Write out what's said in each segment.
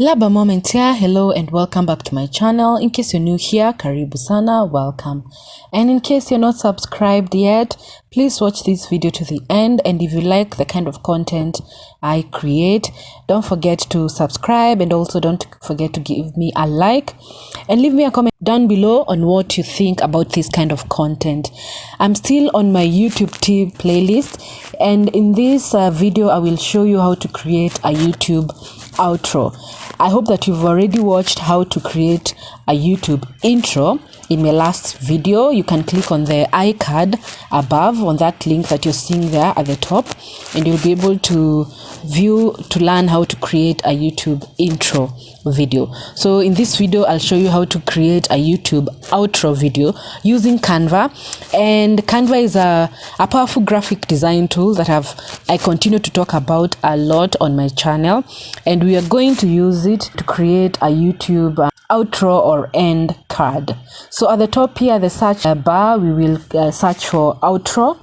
Laba Moment here. Hello and welcome back to my channel. In case you're new here, karibu sana, welcome. And in case you're not subscribed yet, please watch this video to the end. And if you like the kind of content I create, don't forget to subscribe, and also don't forget to give me a like and leave me a comment down below on what you think about this kind of content. I'm still on my YouTube TV playlist, and in this video I will show you how to create a YouTube outro. I hope that you've already watched how to create a YouTube intro in my last video. You can click on the iCard above on that link that you're seeing there at the top, and you'll be able to learn how to create a YouTube intro video. So in this video I'll show you how to create a YouTube outro video using Canva. And Canva is a powerful graphic design tool that I continue to talk about a lot on my channel, and we are going to use it to create a YouTube outro or end card. So at the top here, the search bar, we will search for outro,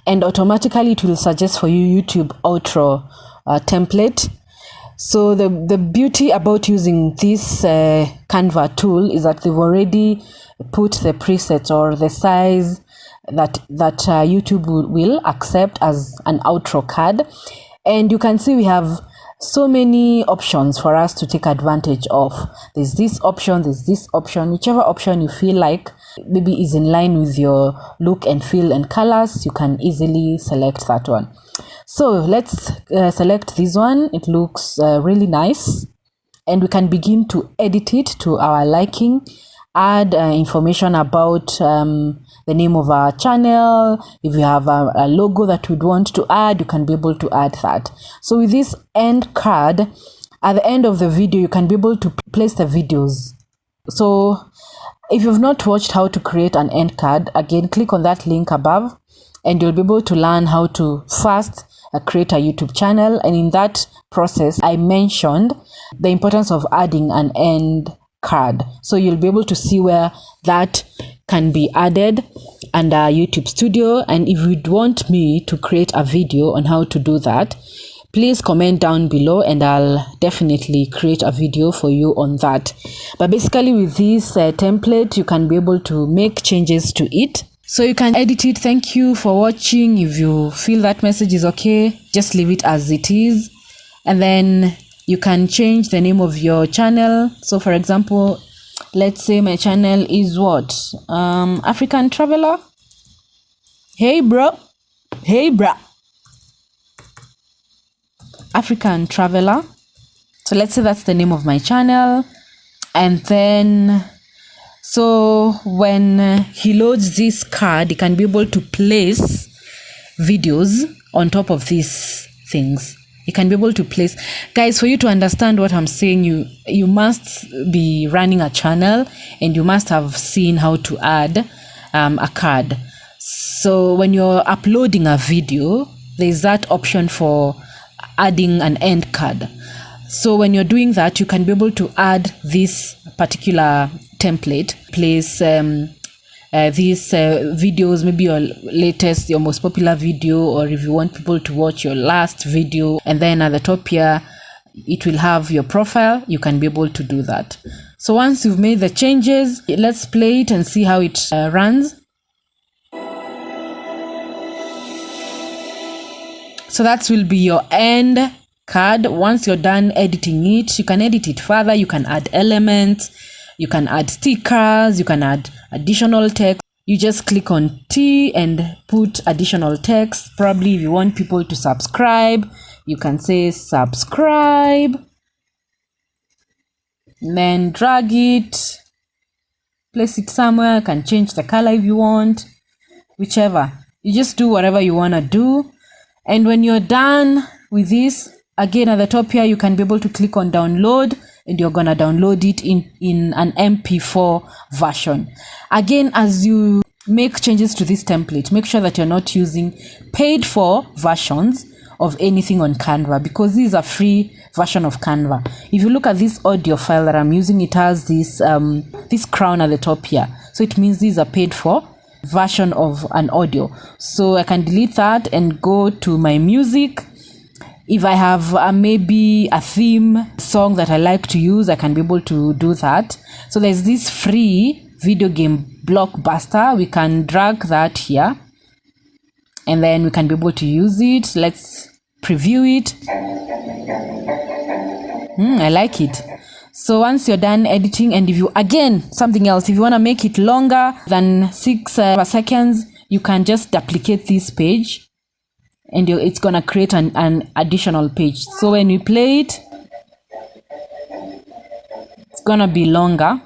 and automatically it will suggest for you YouTube outro template. So the beauty about using this Canva tool is that they've already put the presets or the size that YouTube will accept as an outro card. And you can see we have so many options for us to take advantage of. There's this option, whichever option you feel like maybe is in line with your look and feel and colors, you can easily select that one. So let's select this one. It looks really nice, and we can begin to edit it to our liking. Add information about the name of our channel. If you have a logo that we'd want to add, you can be able to add that. So with this end card, at the end of the video, you can be able to place the videos. So if you've not watched how to create an end card, again, click on that link above, and you'll be able to learn how to first create a YouTube channel. And in that process, I mentioned the importance of adding an end card. So you'll be able to see where that can be added under YouTube Studio. And if you'd want me to create a video on how to do that, please comment down below and I'll definitely create a video for you on that. But basically with this template, you can be able to make changes to it. So you can edit it. Thank you for watching. If you feel that message is okay, just leave it as it is. And then you can change the name of your channel. So for example, let's say my channel is what? African Traveler. Hey bro. African Traveler. So let's say that's the name of my channel. And then, so when he loads this card, he can be able to place videos on top of these things. You can be able to place, guys, for you to understand what I'm saying, you must be running a channel and you must have seen how to add a card. So when you're uploading a video, there's that option for adding an end card. So when you're doing that, you can be able to add this particular template, place these videos, maybe your latest, your most popular video, or if you want people to watch your last video, and then at the top here it will have your profile. You can be able to do that. So once you've made the changes, let's play it and see how it runs. So that will be your end card. Once you're done editing it, you can edit it further. You can add elements, you can add stickers, you can add additional text. You just click on T and put additional text. Probably if you want people to subscribe, you can say subscribe, and then drag it, place it somewhere. You can change the color if you want, whichever. You just do whatever you want to do. And when you're done with this, again at the top here, you can be able to click on download, and you're gonna download it in an MP4 version. Again, as you make changes to this template, make sure that you're not using paid for versions of anything on Canva, because this is a free version of Canva. If you look at this audio file that I'm using, it has this this crown at the top here. So it means these are paid for version of an audio. So I can delete that and go to my music, If I have maybe a theme song that I like to use, I can be able to do that. So there's this free video game Blockbuster. We can drag that here and then we can be able to use it. Let's preview it. I like it. So once you're done editing, and if you, again, something else, if you want to make it longer than 6 seconds, you can just duplicate this page and it's gonna create an additional page. So when we play it, it's gonna be longer.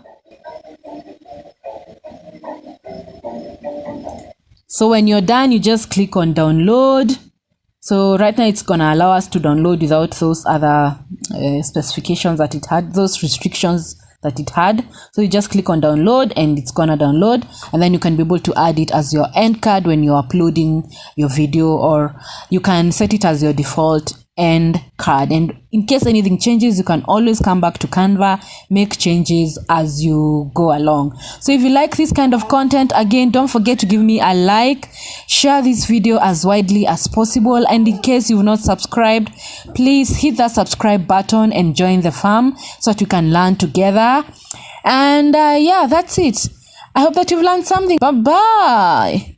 So when you're done, you just click on download. So right now it's gonna allow us to download without those other specifications that it had, those restrictions that it had. So you just click on download and it's gonna download, and then you can be able to add it as your end card when you're uploading your video, or you can set it as your default end card. And in case anything changes, you can always come back to Canva, make changes as you go along. So if you like this kind of content, again, don't forget to give me a like, share this video as widely as possible, and in case you've not subscribed, please hit that subscribe button and join the fam so that you can learn together. And yeah, that's it. I hope that you've learned something. Bye bye.